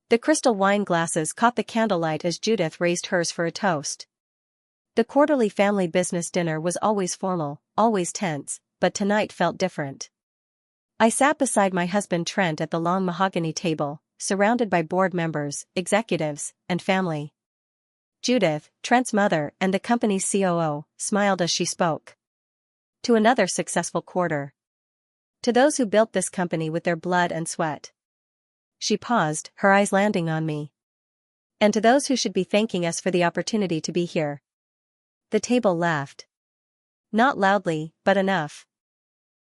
The crystal wine glasses caught the candlelight as Judith raised hers for a toast. The quarterly family business dinner was always formal, always tense, but tonight felt different. I sat beside my husband Trent at the long mahogany table, surrounded by board members, executives, and family. Judith, Trent's mother and the company's COO, smiled as she spoke. To another successful quarter. To those who built this company with their blood and sweat. She paused, her eyes landing on me. And to those who should be thanking us for the opportunity to be here. The table laughed. Not loudly, but enough.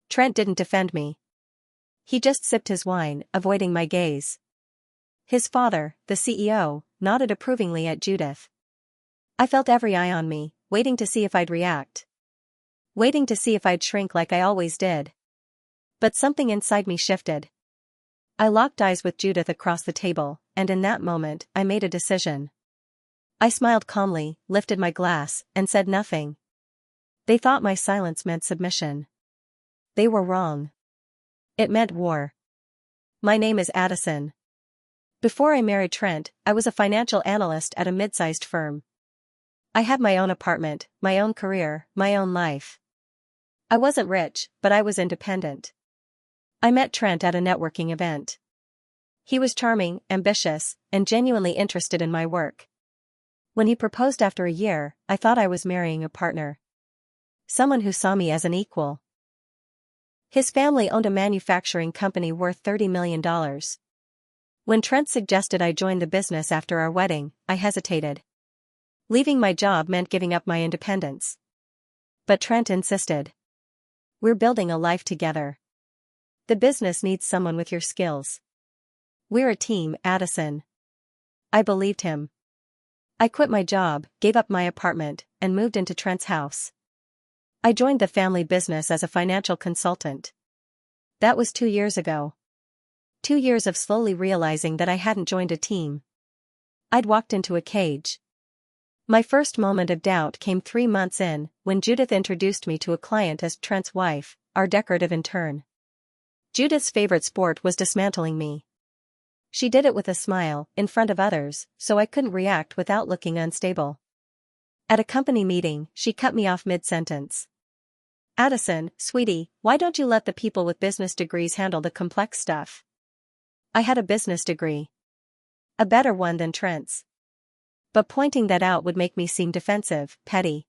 Trent didn't defend me. He just sipped his wine, avoiding my gaze. His father, the CEO, nodded approvingly at Judith. I felt every eye on me, waiting to see if I'd react. Waiting to see if I'd shrink like I always did. But something inside me shifted. I locked eyes with Judith across the table, and in that moment, I made a decision. I smiled calmly, lifted my glass, and said nothing. They thought my silence meant submission. They were wrong. It meant war. My name is Addison. Before I married Trent, I was a financial analyst at a mid-sized firm. I had my own apartment, my own career, my own life. I wasn't rich, but I was independent. I met Trent at a networking event. He was charming, ambitious, and genuinely interested in my work. When he proposed after a year, I thought I was marrying a partner. Someone who saw me as an equal. His family owned a manufacturing company worth $30 million. When Trent suggested I join the business after our wedding, I hesitated. Leaving my job meant giving up my independence. But Trent insisted. We're building a life together. The business needs someone with your skills. We're a team, Addison. I believed him. I quit my job, gave up my apartment, and moved into Trent's house. I joined the family business as a financial consultant. That was 2 years ago. 2 years of slowly realizing that I hadn't joined a team. I'd walked into a cage. My first moment of doubt came 3 months in, when Judith introduced me to a client as Trent's wife, our decorative intern. Judith's favorite sport was dismantling me. She did it with a smile, in front of others, so I couldn't react without looking unstable. At a company meeting, she cut me off mid-sentence. Addison, sweetie, why don't you let the people with business degrees handle the complex stuff? I had a business degree. A better one than Trent's. But pointing that out would make me seem defensive, petty.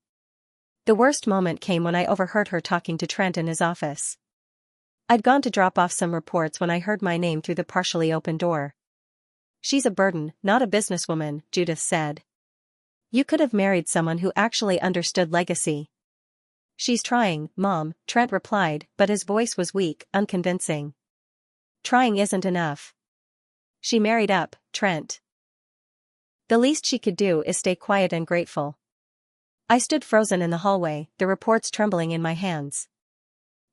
The worst moment came when I overheard her talking to Trent in his office. I'd gone to drop off some reports when I heard my name through the partially open door. She's a burden, not a businesswoman, Judith said. You could have married someone who actually understood legacy. She's trying, Mom, Trent replied, but his voice was weak, unconvincing. Trying isn't enough. She married up, Trent. The least she could do is stay quiet and grateful. I stood frozen in the hallway, the reports trembling in my hands.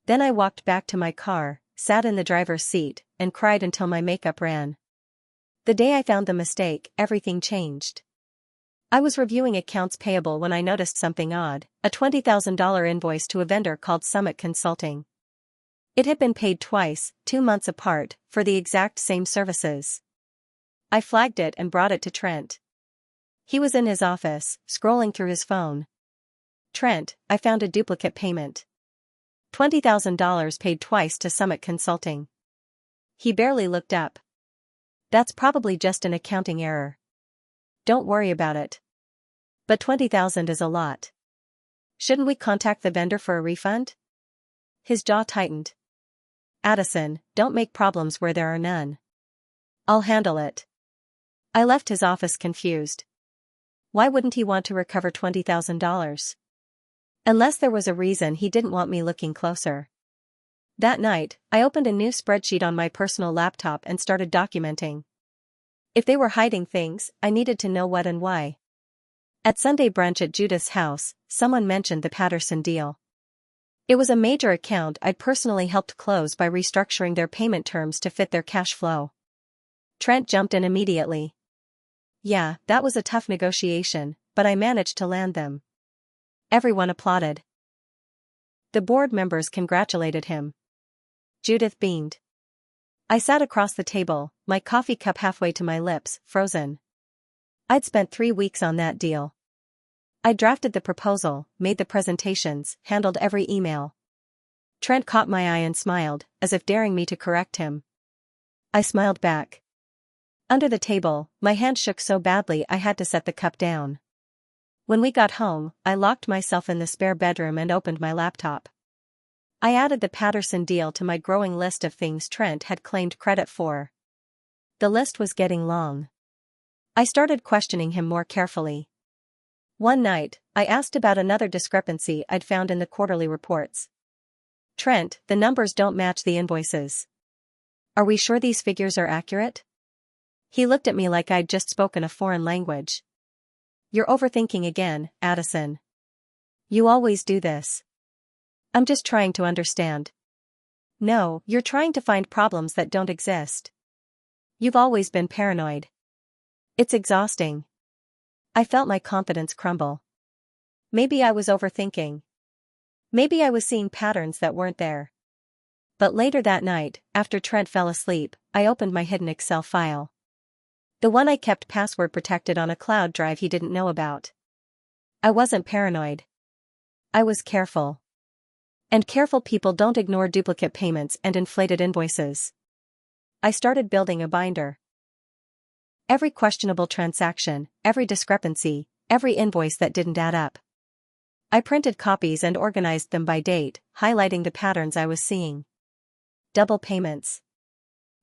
Then I walked back to my car, sat in the driver's seat, and cried until my makeup ran. The day I found the mistake, everything changed. I was reviewing accounts payable when I noticed something odd, a $20,000 invoice to a vendor called Summit Consulting. It had been paid twice, 2 months apart, for the exact same services. I flagged it and brought it to Trent. He was in his office, scrolling through his phone. Trent, I found a duplicate payment. $20,000 paid twice to Summit Consulting. He barely looked up. That's probably just an accounting error. Don't worry about it. But $20,000 is a lot. Shouldn't we contact the vendor for a refund? His jaw tightened. Addison, don't make problems where there are none. I'll handle it. I left his office confused. Why wouldn't he want to recover $20,000? Unless there was a reason he didn't want me looking closer. That night, I opened a new spreadsheet on my personal laptop and started documenting. If they were hiding things, I needed to know what and why. At Sunday brunch at Judith's house, someone mentioned the Patterson deal. It was a major account I'd personally helped close by restructuring their payment terms to fit their cash flow. Trent jumped in immediately. Yeah, that was a tough negotiation, but I managed to land them. Everyone applauded. The board members congratulated him. Judith beamed. I sat across the table, my coffee cup halfway to my lips, frozen. I'd spent 3 weeks on that deal. I drafted the proposal, made the presentations, handled every email. Trent caught my eye and smiled, as if daring me to correct him. I smiled back. Under the table, my hand shook so badly I had to set the cup down. When we got home, I locked myself in the spare bedroom and opened my laptop. I added the Patterson deal to my growing list of things Trent had claimed credit for. The list was getting long. I started questioning him more carefully. One night, I asked about another discrepancy I'd found in the quarterly reports. "Trent, the numbers don't match the invoices. Are we sure these figures are accurate?" He looked at me like I'd just spoken a foreign language. "You're overthinking again, Addison. You always do this." "I'm just trying to understand." "No, you're trying to find problems that don't exist. You've always been paranoid. It's exhausting." I felt my confidence crumble. Maybe I was overthinking. Maybe I was seeing patterns that weren't there. But later that night, after Trent fell asleep, I opened my hidden Excel file. The one I kept password protected on a cloud drive he didn't know about. I wasn't paranoid. I was careful. And careful people don't ignore duplicate payments and inflated invoices. I started building a binder. Every questionable transaction, every discrepancy, every invoice that didn't add up. I printed copies and organized them by date, highlighting the patterns I was seeing. Double payments.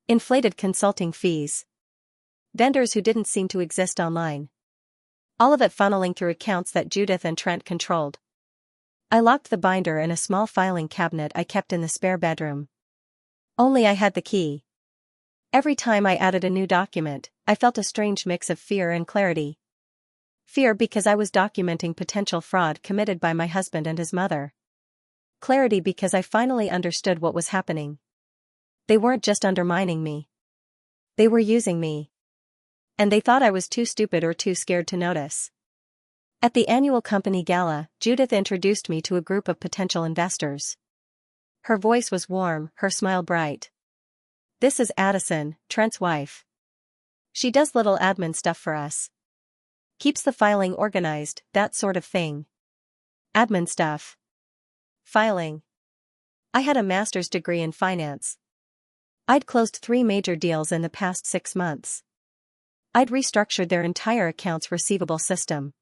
Inflated consulting fees. Vendors who didn't seem to exist online. All of it funneling through accounts that Judith and Trent controlled. I locked the binder in a small filing cabinet I kept in the spare bedroom. Only I had the key. Every time I added a new document, I felt a strange mix of fear and clarity. Fear because I was documenting potential fraud committed by my husband and his mother. Clarity because I finally understood what was happening. They weren't just undermining me. They were using me. And they thought I was too stupid or too scared to notice. At the annual company gala, Judith introduced me to a group of potential investors. Her voice was warm, her smile bright. "This is Addison, Trent's wife. She does little admin stuff for us. Keeps the filing organized, that sort of thing." Admin stuff. Filing. I had a master's degree in finance. I'd closed 3 major deals in the past 6 months. I'd restructured their entire accounts receivable system.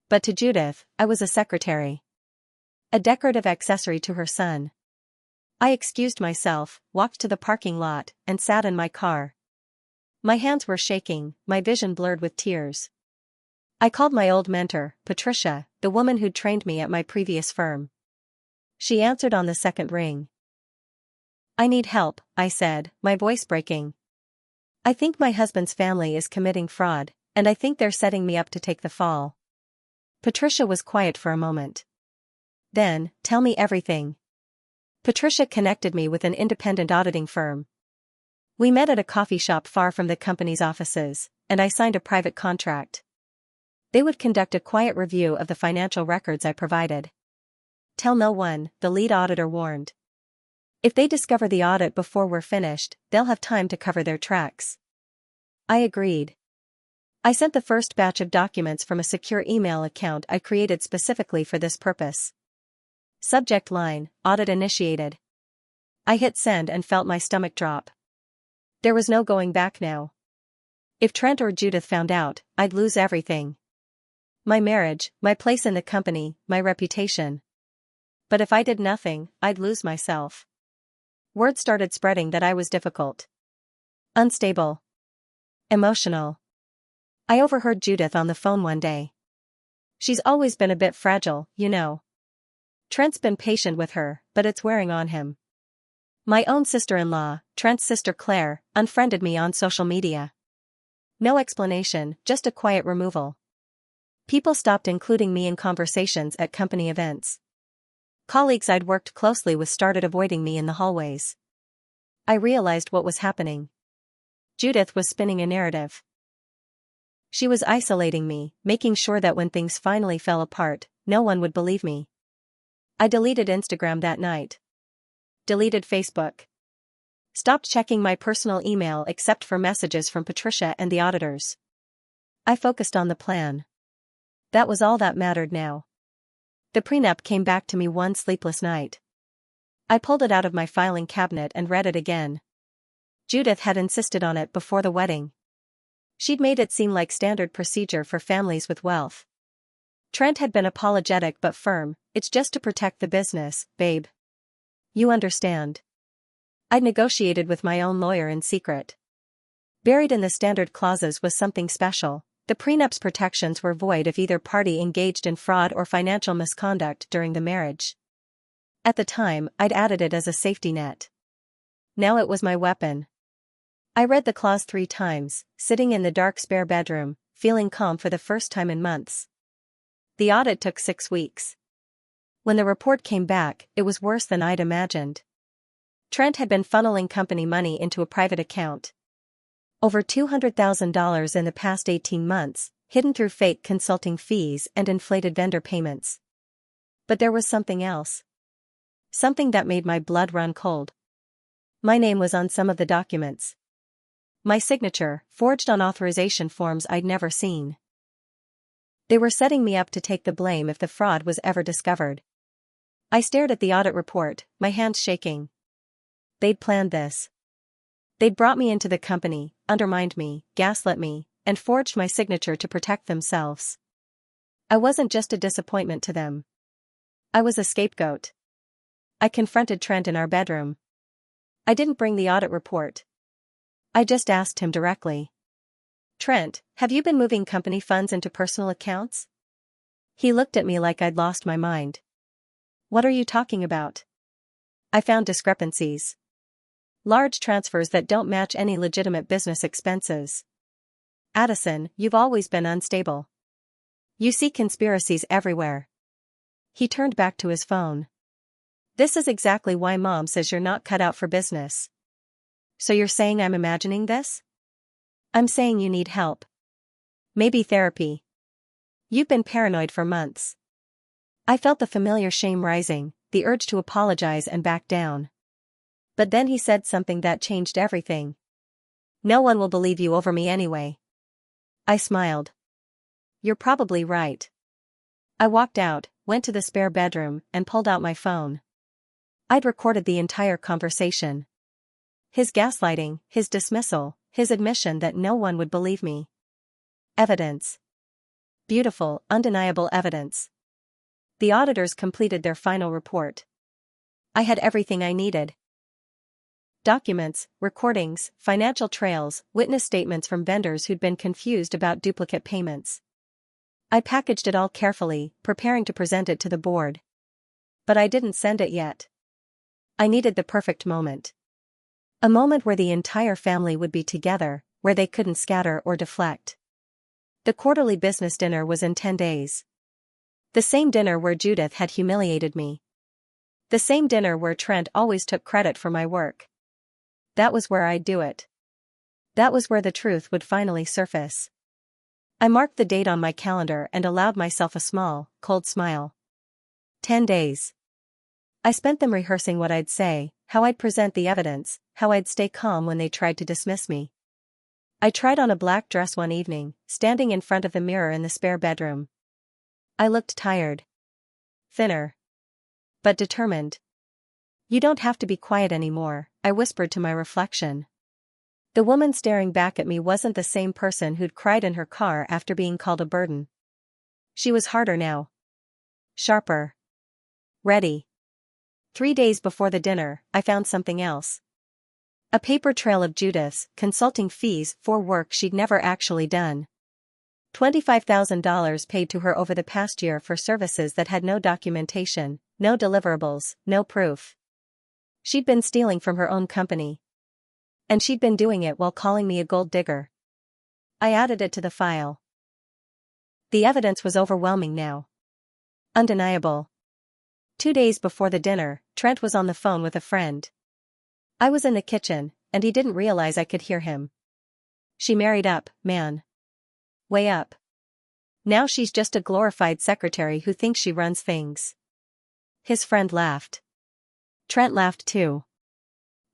But to Judith, I was a secretary. A decorative accessory to her son. I excused myself, walked to the parking lot, and sat in my car. My hands were shaking, my vision blurred with tears. I called my old mentor, Patricia, the woman who'd trained me at my previous firm. She answered on the second ring. "I need help," I said, my voice breaking. "I think my husband's family is committing fraud, and I think they're setting me up to take the fall." Patricia was quiet for a moment. Then, "Tell me everything." Patricia connected me with an independent auditing firm. We met at a coffee shop far from the company's offices, and I signed a private contract. They would conduct a quiet review of the financial records I provided. "Tell no one," the lead auditor warned. "If they discover the audit before we're finished, they'll have time to cover their tracks." I agreed. I sent the first batch of documents from a secure email account I created specifically for this purpose. Subject line, "Audit initiated." I hit send and felt my stomach drop. There was no going back now. If Trent or Judith found out, I'd lose everything. My marriage, my place in the company, my reputation. But if I did nothing, I'd lose myself. Word started spreading that I was difficult. Unstable. Emotional. I overheard Judith on the phone one day. "She's always been a bit fragile, you know. Trent's been patient with her, but it's wearing on him." My own sister-in-law, Trent's sister Claire, unfriended me on social media. No explanation, just a quiet removal. People stopped including me in conversations at company events. Colleagues I'd worked closely with started avoiding me in the hallways. I realized what was happening. Judith was spinning a narrative. She was isolating me, making sure that when things finally fell apart, no one would believe me. I deleted Instagram that night. Deleted Facebook. Stopped checking my personal email except for messages from Patricia and the auditors. I focused on the plan. That was all that mattered now. The prenup came back to me one sleepless night. I pulled it out of my filing cabinet and read it again. Judith had insisted on it before the wedding. She'd made it seem like standard procedure for families with wealth. Trent had been apologetic but firm, "It's just to protect the business, babe. You understand." I'd negotiated with my own lawyer in secret. Buried in the standard clauses was something special. The prenup's protections were void if either party engaged in fraud or financial misconduct during the marriage. At the time, I'd added it as a safety net. Now it was my weapon. I read the clause 3 times, sitting in the dark spare bedroom, feeling calm for the first time in months. The audit took 6 weeks. When the report came back, it was worse than I'd imagined. Trent had been funneling company money into a private account. Over $200,000 in the past 18 months, hidden through fake consulting fees and inflated vendor payments. But there was something else. Something that made my blood run cold. My name was on some of the documents. My signature, forged on authorization forms I'd never seen. They were setting me up to take the blame if the fraud was ever discovered. I stared at the audit report, my hands shaking. They'd planned this. They'd brought me into the company, undermined me, gaslit me, and forged my signature to protect themselves. I wasn't just a disappointment to them. I was a scapegoat. I confronted Trent in our bedroom. I didn't bring the audit report. I just asked him directly. "Trent, have you been moving company funds into personal accounts?" He looked at me like I'd lost my mind. "What are you talking about?" I found discrepancies. Large transfers that don't match any legitimate business expenses. "Addison, you've always been unstable. You see conspiracies everywhere." He turned back to his phone. "This is exactly why Mom says you're not cut out for business." "So you're saying I'm imagining this?" "I'm saying you need help. Maybe therapy. You've been paranoid for months." I felt the familiar shame rising, the urge to apologize and back down. But then he said something that changed everything. "No one will believe you over me anyway." I smiled. "You're probably right." I walked out, went to the spare bedroom, and pulled out my phone. I'd recorded the entire conversation. His gaslighting, his dismissal, his admission that no one would believe me. Evidence. Beautiful, undeniable evidence. The auditors completed their final report. I had everything I needed. Documents, recordings, financial trails, witness statements from vendors who'd been confused about duplicate payments. I packaged it all carefully, preparing to present it to the board. But I didn't send it yet. I needed the perfect moment. A moment where the entire family would be together, where they couldn't scatter or deflect. The quarterly business dinner was in 10 days. The same dinner where Judith had humiliated me. The same dinner where Trent always took credit for my work. That was where I'd do it. That was where the truth would finally surface. I marked the date on my calendar and allowed myself a small, cold smile. 10 days. I spent them rehearsing what I'd say, how I'd present the evidence, how I'd stay calm when they tried to dismiss me. I tried on a black dress one evening, standing in front of the mirror in the spare bedroom. I looked tired. Thinner. But determined. "You don't have to be quiet anymore," I whispered to my reflection. The woman staring back at me wasn't the same person who'd cried in her car after being called a burden. She was harder now. Sharper. Ready. 3 days before the dinner, I found something else. A paper trail of Judith's consulting fees for work she'd never actually done. $25,000 paid to her over the past year for services that had no documentation, no deliverables, no proof. She'd been stealing from her own company. And she'd been doing it while calling me a gold digger. I added it to the file. The evidence was overwhelming now. Undeniable. 2 days before the dinner, Trent was on the phone with a friend. I was in the kitchen, and he didn't realize I could hear him. "She married up, man. Way up. Now she's just a glorified secretary who thinks she runs things." His friend laughed. Trent laughed too.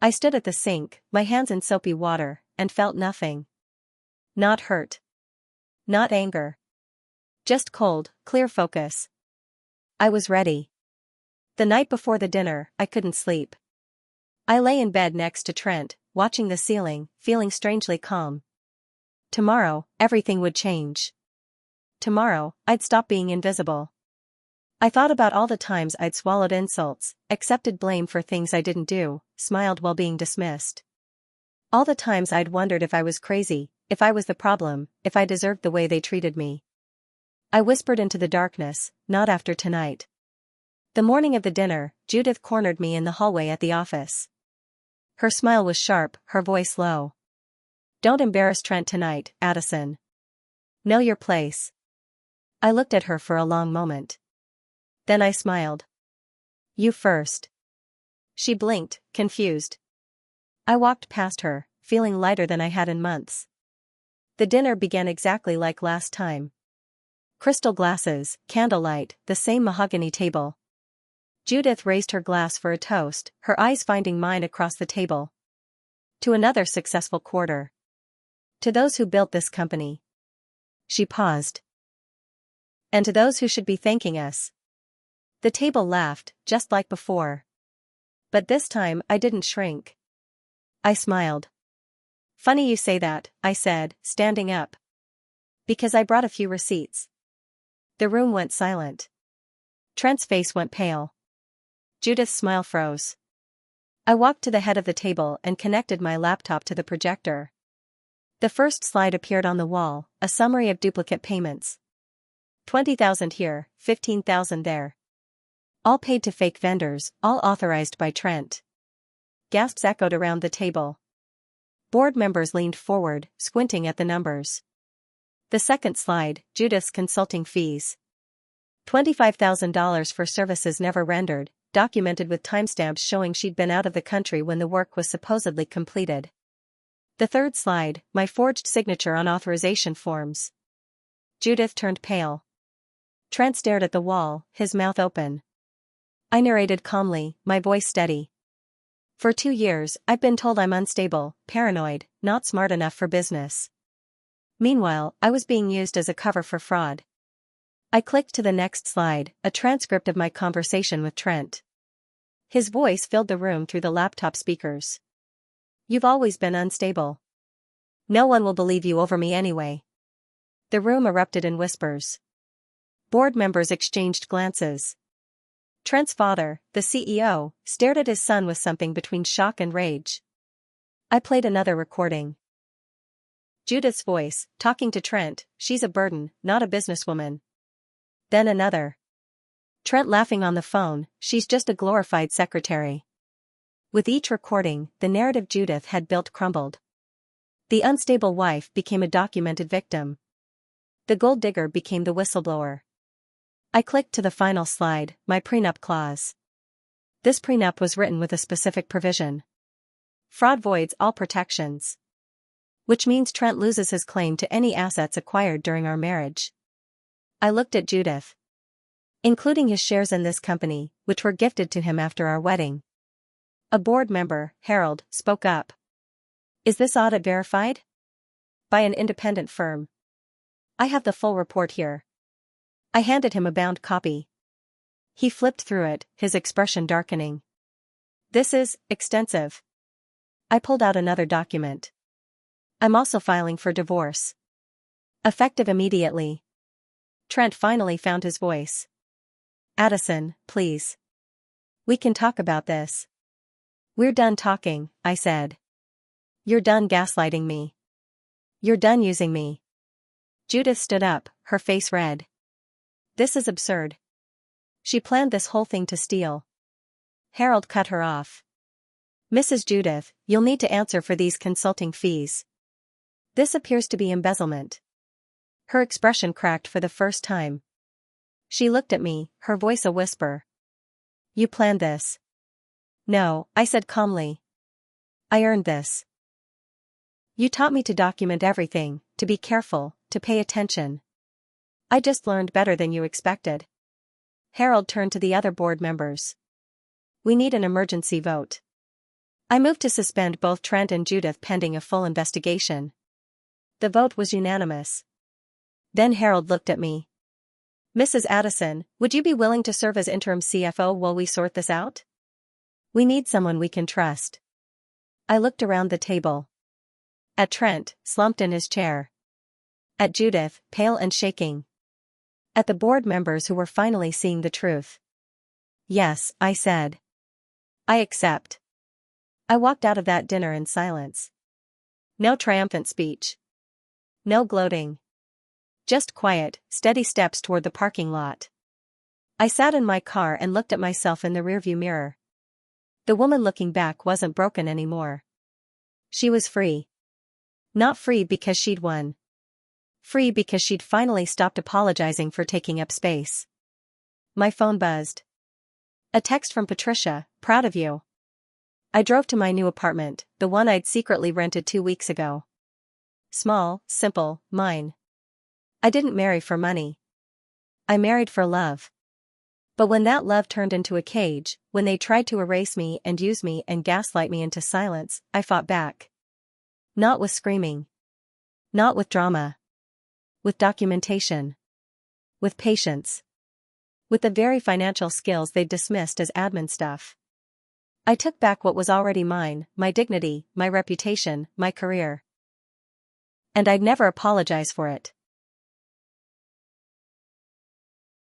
I stood at the sink, my hands in soapy water, and felt nothing. Not hurt. Not anger. Just cold, clear focus. I was ready. The night before the dinner, I couldn't sleep. I lay in bed next to Trent, watching the ceiling, feeling strangely calm. Tomorrow, everything would change. Tomorrow, I'd stop being invisible. I thought about all the times I'd swallowed insults, accepted blame for things I didn't do, smiled while being dismissed. All the times I'd wondered if I was crazy, if I was the problem, if I deserved the way they treated me. I whispered into the darkness, not after tonight. The morning of the dinner, Judith cornered me in the hallway at the office. Her smile was sharp, her voice low. Don't embarrass Trent tonight, Addison. Know your place. I looked at her for a long moment. Then I smiled. You first. She blinked, confused. I walked past her, feeling lighter than I had in months. The dinner began exactly like last time. Crystal glasses, candlelight, the same mahogany table. Judith raised her glass for a toast, her eyes finding mine across the table. To another successful quarter. To those who built this company. She paused. And to those who should be thanking us. The table laughed, just like before. But this time I didn't shrink. I smiled. Funny you say that, I said, standing up. Because I brought a few receipts. The room went silent. Trent's face went pale. Judith's smile froze. I walked to the head of the table and connected my laptop to the projector. The first slide appeared on the wall, a summary of duplicate payments. 20,000 here, 15,000 there. All paid to fake vendors, all authorized by Trent. Gasps echoed around the table. Board members leaned forward, squinting at the numbers. The second slide, Judith's consulting fees. $25,000 for services never rendered, documented with timestamps showing she'd been out of the country when the work was supposedly completed. The third slide, my forged signature on authorization forms. Judith turned pale. Trent stared at the wall, his mouth open. I narrated calmly, my voice steady. For 2 years, I've been told I'm unstable, paranoid, not smart enough for business. Meanwhile, I was being used as a cover for fraud. I clicked to the next slide, a transcript of my conversation with Trent. His voice filled the room through the laptop speakers. You've always been unstable. No one will believe you over me anyway. The room erupted in whispers. Board members exchanged glances. Trent's father, the CEO, stared at his son with something between shock and rage. I played another recording. Judith's voice, talking to Trent, she's a burden, not a businesswoman. Then another. Trent laughing on the phone, she's just a glorified secretary. With each recording, the narrative Judith had built crumbled. The unstable wife became a documented victim. The gold digger became the whistleblower. I clicked to the final slide, my prenup clause. This prenup was written with a specific provision. Fraud voids all protections. Which means Trent loses his claim to any assets acquired during our marriage. I looked at Judith. Including his shares in this company, which were gifted to him after our wedding. A board member, Harold, spoke up. Is this audit verified? By an independent firm. I have the full report here. I handed him a bound copy. He flipped through it, his expression darkening. This is extensive. I pulled out another document. I'm also filing for divorce. Effective immediately. Trent finally found his voice. Addison, please. We can talk about this. We're done talking, I said. You're done gaslighting me. You're done using me. Judith stood up, her face red. This is absurd. She planned this whole thing to steal. Harold cut her off. Mrs. Judith, you'll need to answer for these consulting fees. This appears to be embezzlement. Her expression cracked for the first time. She looked at me, her voice a whisper. You planned this. No, I said calmly. I earned this. You taught me to document everything, to be careful, to pay attention. I just learned better than you expected. Harold turned to the other board members. We need an emergency vote. I moved to suspend both Trent and Judith pending a full investigation. The vote was unanimous. Then Harold looked at me. "Mrs. Addison, would you be willing to serve as interim CFO while we sort this out? We need someone we can trust." I looked around the table. At Trent, slumped in his chair. At Judith, pale and shaking. At the board members who were finally seeing the truth. "Yes," I said. "I accept." I walked out of that dinner in silence. No triumphant speech. No gloating. Just quiet, steady steps toward the parking lot. I sat in my car and looked at myself in the rearview mirror. The woman looking back wasn't broken anymore. She was free. Not free because she'd won. Free because she'd finally stopped apologizing for taking up space. My phone buzzed. A text from Patricia, "Proud of you." I drove to my new apartment, the one I'd secretly rented 2 weeks ago. Small, simple, mine. I didn't marry for money. I married for love. But when that love turned into a cage, when they tried to erase me and use me and gaslight me into silence, I fought back. Not with screaming. Not with drama. With documentation. With patience. With the very financial skills they'd dismissed as admin stuff. I took back what was already mine, my dignity, my reputation, my career. And I'd never apologize for it.